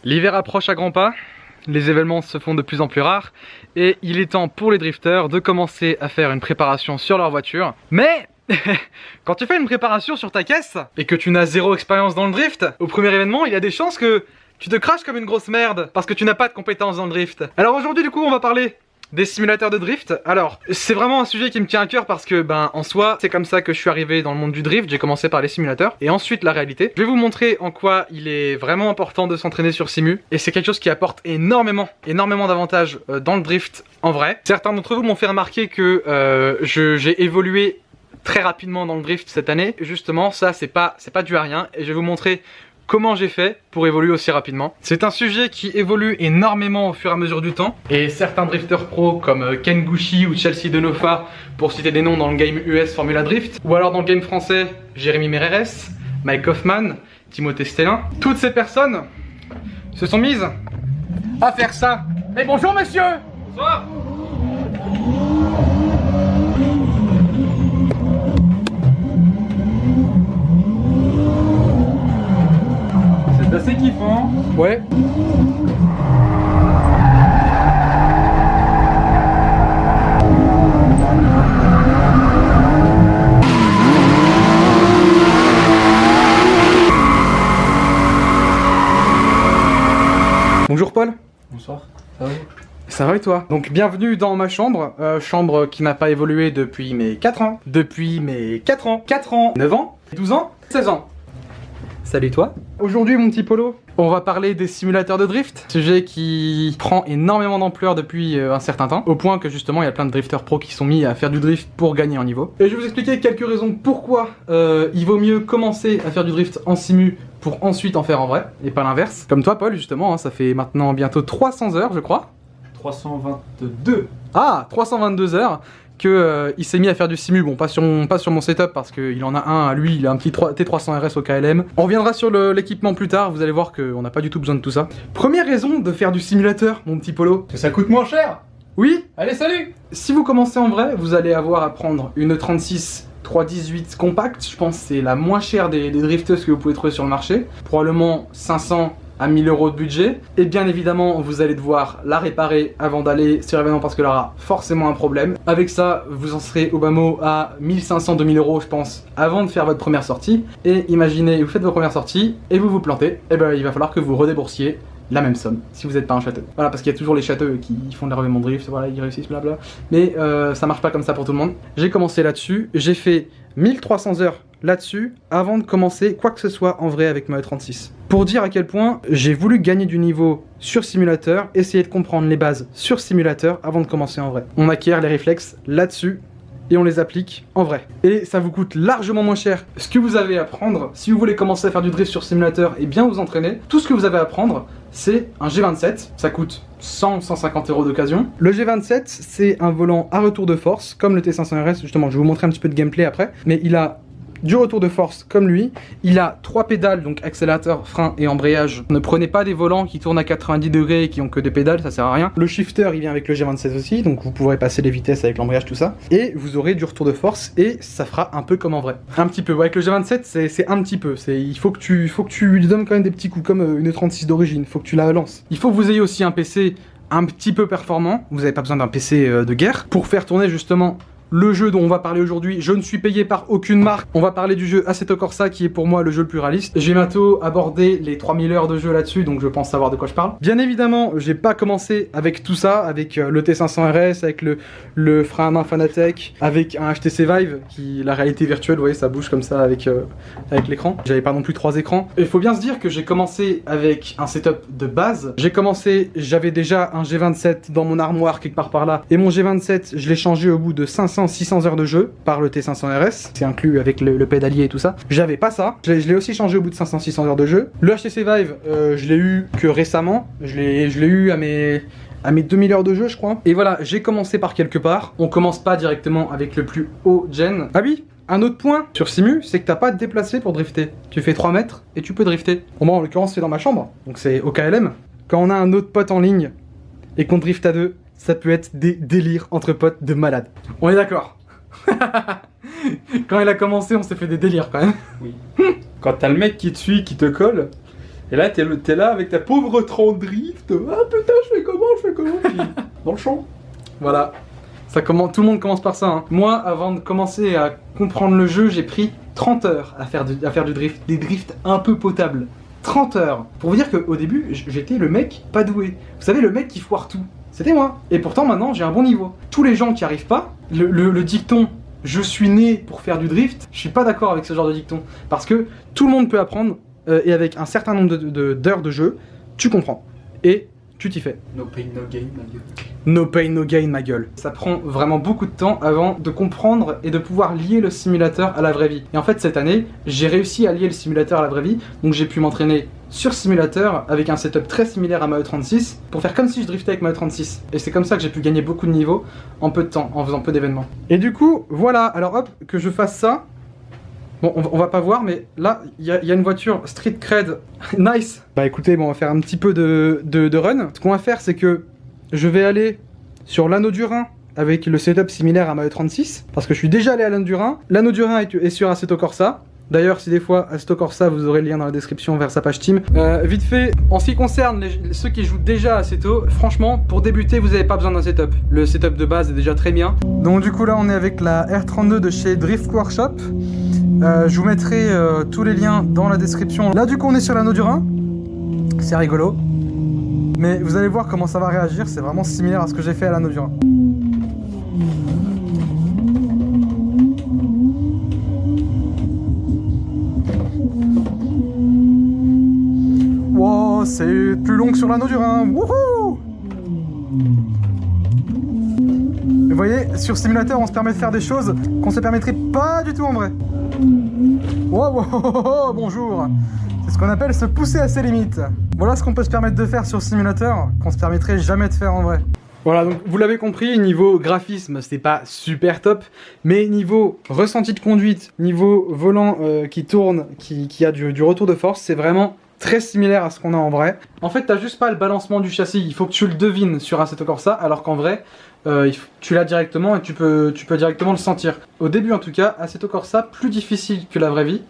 L'hiver approche à grands pas, les événements se font de plus en plus rares et il est temps pour les drifters de commencer à faire une préparation sur leur voiture. Mais quand tu fais une préparation sur ta caisse et que tu n'as zéro expérience dans le drift, au premier événement il y a des chances que tu te craches comme une grosse merde parce que tu n'as pas de compétences dans le drift. Alors aujourd'hui du coup on va parler des simulateurs de drift. Alors c'est vraiment un sujet qui me tient à cœur parce que en soi c'est comme ça que je suis arrivé dans le monde du drift. J'ai commencé par les simulateurs et ensuite la réalité. Je vais vous montrer en quoi il est vraiment important de s'entraîner sur simu et c'est quelque chose qui apporte énormément d'avantages dans le drift en vrai. Certains d'entre vous m'ont fait remarquer que j'ai évolué très rapidement dans le drift cette année. Justement ça c'est pas dû à rien et je vais vous montrer comment j'ai fait pour évoluer aussi rapidement. C'est un sujet qui évolue énormément au fur et à mesure du temps. Et certains drifters pros comme Ken Gucci ou Chelsea Denofa, pour citer des noms dans le game US Formula Drift, ou alors dans le game français, Jérémy Mereres, Mike Hoffman, Timothée Stellin. Toutes ces personnes se sont mises à faire ça. Mais bonjour monsieur. Bonsoir. C'est assez kiffant. Ouais. Bonjour Paul. Bonsoir. Ça va? Ça va et toi? Donc bienvenue dans ma chambre, chambre qui n'a pas évolué depuis mes 4 ans. Depuis mes 4 ans. 4 ans, 9 ans, 12 ans, 16 ans. Salut toi. Aujourd'hui mon petit Polo, on va parler des simulateurs de drift, sujet qui prend énormément d'ampleur depuis un certain temps, au point que justement il y a plein de drifters pros qui sont mis à faire du drift pour gagner en niveau. Et je vais vous expliquer quelques raisons pourquoi il vaut mieux commencer à faire du drift en simu pour ensuite en faire en vrai, et pas l'inverse. Comme toi Paul justement, hein, ça fait maintenant bientôt 300 heures je crois. 322. Ah, 322 heures que il s'est mis à faire du simu, bon pas sur mon setup parce qu'il en a un, lui il a un petit T300 RS au KLM. On reviendra sur l'équipement plus tard, vous allez voir qu'on n'a pas du tout besoin de tout ça. Première raison de faire du simulateur, mon petit Polo. Que ça coûte moins cher. Oui. Allez salut. Si vous commencez en vrai, vous allez avoir à prendre une 36 318 compact, je pense que c'est la moins chère des drifteuses que vous pouvez trouver sur le marché. Probablement 500 à 1000 € de budget. Et bien évidemment, vous allez devoir la réparer avant d'aller sur l'événement parce qu'elle aura forcément un problème. Avec ça, vous en serez au bas mot à 1500-2000 € je pense, avant de faire votre première sortie. Et imaginez, vous faites votre première sortie et vous vous plantez, et ben il va falloir que vous redéboursiez la même somme, si vous n'êtes pas un château. Voilà, parce qu'il y a toujours les châteaux qui font de la revêtement drift, voilà, ils réussissent, blabla. Mais ça marche pas comme ça pour tout le monde. J'ai commencé là-dessus, j'ai fait 1300 heures là-dessus avant de commencer quoi que ce soit en vrai avec ma E36. Pour dire à quel point j'ai voulu gagner du niveau sur simulateur, essayer de comprendre les bases sur simulateur avant de commencer en vrai. On acquiert les réflexes là-dessus et on les applique en vrai. Et ça vous coûte largement moins cher. Ce que vous avez à prendre, si vous voulez commencer à faire du drift sur simulateur et bien vous entraîner, tout ce que vous avez à prendre, c'est un G27, ça coûte 100-150 € d'occasion. Le G27, c'est un volant à retour de force, comme le T500 RS, justement, je vais vous montrer un petit peu de gameplay après, mais il a du retour de force comme lui, il a 3 pédales, donc accélérateur, frein et embrayage. Ne prenez pas des volants qui tournent à 90 degrés et qui ont que des pédales, ça sert à rien. Le shifter il vient avec le G26 aussi, donc vous pourrez passer les vitesses avec l'embrayage, tout ça. Et vous aurez du retour de force et ça fera un peu comme en vrai. Un petit peu, ouais, avec le G27 c'est un petit peu, il faut que tu lui donnes quand même des petits coups comme une 36 d'origine, il faut que tu la lances. Il faut que vous ayez aussi un PC un petit peu performant, vous n'avez pas besoin d'un PC de guerre, pour faire tourner justement le jeu dont on va parler aujourd'hui. Je ne suis payé par aucune marque. On va parler du jeu Assetto Corsa qui est pour moi le jeu le plus réaliste. J'ai bientôt abordé les 3000 heures de jeu là-dessus, donc je pense savoir de quoi je parle. Bien évidemment, j'ai pas commencé avec tout ça, avec le T500 RS, avec le frein à main Fanatec, avec un HTC Vive, qui la réalité virtuelle, vous voyez, ça bouge comme ça avec l'écran. J'avais pas non plus 3 écrans. Il faut bien se dire que j'ai commencé avec un setup de base. J'avais déjà un G27 dans mon armoire quelque part par là, et mon G27, je l'ai changé au bout de 500-600 heures de jeu par le T500 RS, c'est inclus avec le pédalier et tout ça. J'avais pas ça, je l'ai aussi changé au bout de 500-600 heures de jeu. Le HTC Vive, je l'ai eu que récemment, je l'ai eu à mes 2000 heures de jeu je crois. Et voilà, j'ai commencé par quelque part, on commence pas directement avec le plus haut gen. Ah oui, un autre point sur Simu, c'est que t'as pas à te déplacer pour drifter. Tu fais 3 mètres et tu peux drifter. Bon, moi en l'occurrence c'est dans ma chambre, donc c'est au KLM. Quand on a un autre pote en ligne et qu'on drift à 2, ça peut être des délires entre potes de malades. On est d'accord. Quand il a commencé, on s'est fait des délires quand même. Oui. Quand t'as le mec qui te suit, qui te colle, Et là, t'es là avec ta pauvre 30 drift. Ah putain, je fais comment Puis, dans le champ. Voilà. Tout le monde commence par ça. Hein. Moi, avant de commencer à comprendre le jeu, j'ai pris 30 heures à faire du drift. Des drifts un peu potables. 30 heures. Pour vous dire qu'au début, j'étais le mec pas doué. Vous savez, le mec qui foire tout. C'était moi. Et pourtant, maintenant, j'ai un bon niveau. Tous les gens qui arrivent pas, le dicton « je suis né pour faire du drift », je suis pas d'accord avec ce genre de dicton. Parce que tout le monde peut apprendre, et avec un certain nombre d'heures de jeu, tu comprends. Et tu t'y fais. No pain, no gain, ma gueule. No pain, no gain, ma gueule. Ça prend vraiment beaucoup de temps avant de comprendre et de pouvoir lier le simulateur à la vraie vie. Et en fait, cette année, j'ai réussi à lier le simulateur à la vraie vie. Donc j'ai pu m'entraîner sur simulateur avec un setup très similaire à ma E36 pour faire comme si je driftais avec ma E36. Et c'est comme ça que j'ai pu gagner beaucoup de niveaux en peu de temps, en faisant peu d'événements. Et du coup, voilà. Alors hop, que je fasse ça. Bon, on va pas voir, mais là, il y a une voiture Street Cred nice. Bah écoutez, bon, on va faire un petit peu de run. Ce qu'on va faire, c'est que je vais aller sur l'anneau du Rhin avec le setup similaire à ma E36, parce que je suis déjà allé à l'anneau du Rhin. L'anneau du Rhin est sur Assetto Corsa. D'ailleurs, si des fois Assetto Corsa, vous aurez le lien dans la description vers sa page Steam. Vite fait, en ce qui concerne ceux qui jouent déjà à Assetto, franchement, pour débuter, vous n'avez pas besoin d'un setup. Le setup de base est déjà très bien. Donc du coup là, on est avec la R32 de chez Drift Workshop. Je vous mettrai tous les liens dans la description. Là du coup on est sur l'anneau du Rhin. C'est rigolo. Mais vous allez voir comment ça va réagir. C'est vraiment similaire à ce que j'ai fait à l'anneau du Rhin. Wow, c'est plus long que sur l'anneau du Rhin. Wouhou! Vous voyez, sur simulateur, on se permet de faire des choses qu'on se permettrait pas du tout en vrai. Wow, wow, oh, oh, oh, bonjour. C'est ce qu'on appelle se pousser à ses limites. Voilà ce qu'on peut se permettre de faire sur simulateur, qu'on se permettrait jamais de faire en vrai. Voilà, donc vous l'avez compris, niveau graphisme, c'est pas super top, mais niveau ressenti de conduite, niveau volant qui tourne, qui a du retour de force, c'est vraiment très similaire à ce qu'on a en vrai. En fait, t'as juste pas le balancement du châssis, il faut que tu le devines sur Assetto Corsa, alors qu'en vrai, tu l'as directement et tu peux directement le sentir. Au début en tout cas, Assetto Corsa, plus difficile que la vraie vie,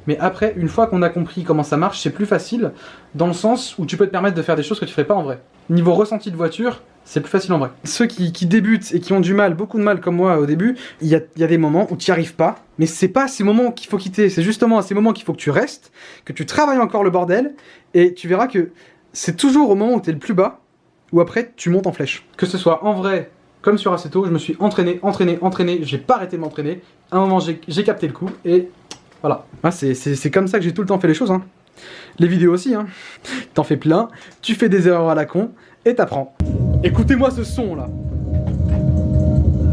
mais après, une fois qu'on a compris comment ça marche, c'est plus facile, dans le sens où tu peux te permettre de faire des choses que tu ferais pas en vrai. Niveau ressenti de voiture, c'est plus facile en vrai. Ceux qui débutent et qui ont du mal, beaucoup de mal comme moi au début, il y a des moments où tu n'y arrives pas, mais c'est pas à ces moments qu'il faut quitter, c'est justement à ces moments qu'il faut que tu restes, que tu travailles encore le bordel, et tu verras que c'est toujours au moment où tu es le plus bas, où après tu montes en flèche. Que ce soit en vrai, comme sur Assetto, je me suis entraîné, j'ai pas arrêté de m'entraîner, à un moment j'ai capté le coup, et voilà. Ah, c'est comme ça que j'ai tout le temps fait les choses, hein. Les vidéos aussi, hein. T'en fais plein, tu fais des erreurs à la con, et t'apprends. Écoutez-moi ce son là.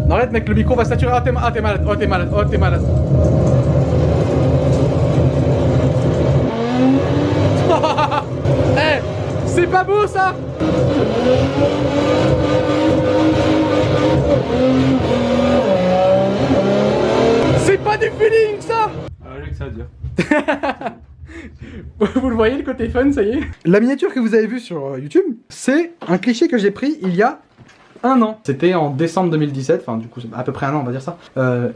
Non, arrête mec, le micro va saturer. Ah t'es malade, oh t'es malade, oh t'es malade. Eh, c'est pas beau ça. C'est pas du feeling ça. Ah, j'ai que ça à dire. Vous le voyez le côté fun, ça y est. La miniature que vous avez vue sur YouTube, c'est un cliché que j'ai pris il y a un an. C'était en décembre 2017, enfin du coup à peu près un an on va dire ça.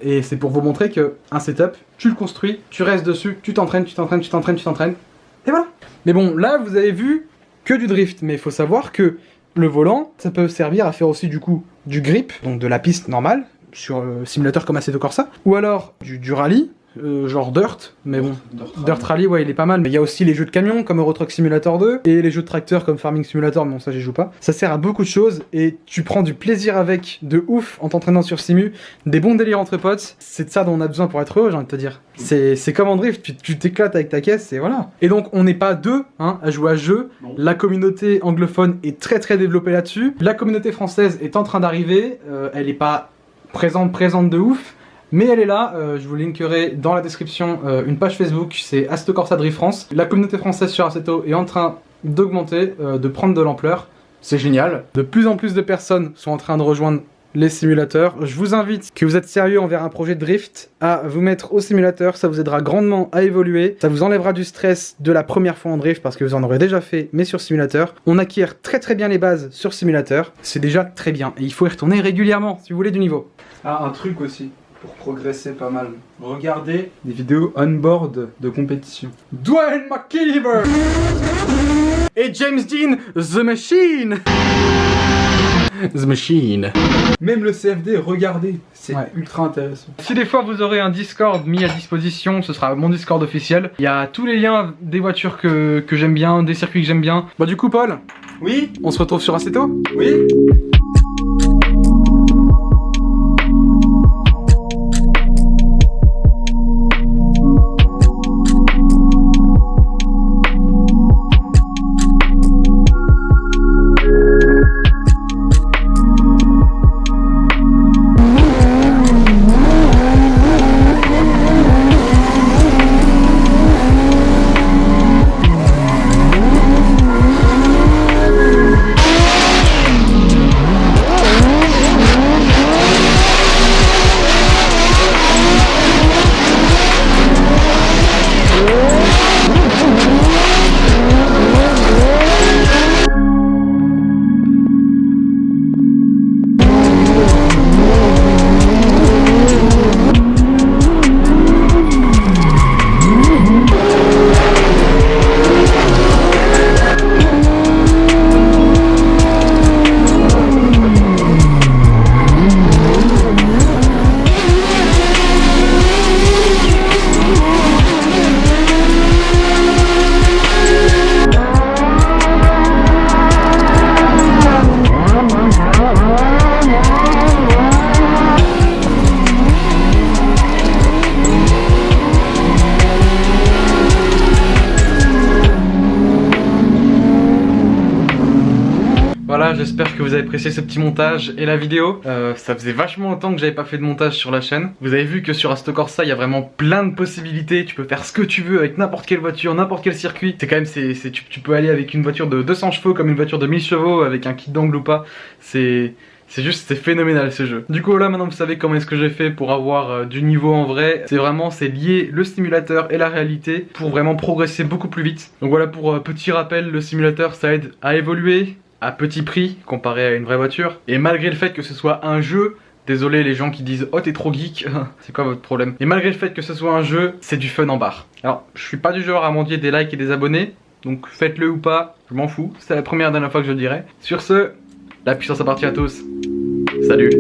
Et c'est pour vous montrer que un setup, tu le construis, tu restes dessus, tu t'entraînes, et voilà. Mais bon, là vous avez vu que du drift, mais il faut savoir que le volant, ça peut servir à faire aussi du coup du grip, donc de la piste normale, sur simulateur comme Assetto Corsa, ou alors du rallye, genre Dirt, mais bon, Dirt Rally, ouais, il est pas mal. Mais il y a aussi les jeux de camions comme Euro Truck Simulator 2 et les jeux de tracteurs comme Farming Simulator, mais bon, ça j'y joue pas. Ça sert à beaucoup de choses et tu prends du plaisir avec de ouf en t'entraînant sur Simu, des bons délires entre potes. C'est de ça dont on a besoin pour être heureux, j'ai envie de te dire. C'est comme en drift, tu t'éclates avec ta caisse et voilà. Et donc, on n'est pas deux hein, à jouer à ce jeu. Non. La communauté anglophone est très développée là-dessus. La communauté française est en train d'arriver, elle est pas présente de ouf. Mais elle est là, je vous linkerai dans la description une page Facebook, c'est Assetto Corsa Drift France. La communauté française sur Assetto est en train d'augmenter, de prendre de l'ampleur. C'est génial. De plus en plus de personnes sont en train de rejoindre les simulateurs. Je vous invite, que vous êtes sérieux envers un projet de drift, à vous mettre au simulateur. Ça vous aidera grandement à évoluer. Ça vous enlèvera du stress de la première fois en drift parce que vous en aurez déjà fait, mais sur simulateur. On acquiert très bien les bases sur simulateur. C'est déjà très bien. Et il faut y retourner régulièrement si vous voulez du niveau. Ah, un truc aussi. pour progresser pas mal. Regardez des vidéos on-board de compétition. Dwayne McKeever et James Dean, The Machine. The Machine. Même le CFD, regardez, c'est Ouais. ultra intéressant. Si des fois vous aurez un Discord mis à disposition, ce sera mon Discord officiel. Il y a tous les liens des voitures que j'aime bien, des circuits que j'aime bien. Bah du coup Paul, Oui, on se retrouve sur Assetto. oui. Voilà, j'espère que vous avez apprécié ce petit montage et la vidéo. Ça faisait vachement longtemps que j'avais pas fait de montage sur la chaîne. Vous avez vu que sur Assetto Corsa, il y a vraiment plein de possibilités. Tu peux faire ce que tu veux avec n'importe quelle voiture, n'importe quel circuit. C'est quand même, tu peux aller avec une voiture de 200 chevaux comme une voiture de 1000 chevaux avec un kit d'angle ou pas. C'est phénoménal ce jeu. Du coup là maintenant vous savez comment est-ce que j'ai fait pour avoir du niveau en vrai. C'est lier le simulateur et la réalité pour vraiment progresser beaucoup plus vite. Donc voilà, pour petit rappel, le simulateur ça aide à évoluer à petit prix comparé à une vraie voiture. Et malgré le fait que ce soit un jeu, désolé les gens qui disent oh t'es trop geek, c'est quoi votre problème? Et malgré le fait que ce soit un jeu, c'est du fun en barre. Alors je suis pas du genre à mendier des likes et des abonnés, donc faites-le ou pas, je m'en fous. C'est la première et dernière fois que je le dirai. Sur ce, la puissance à partir à tous. Salut.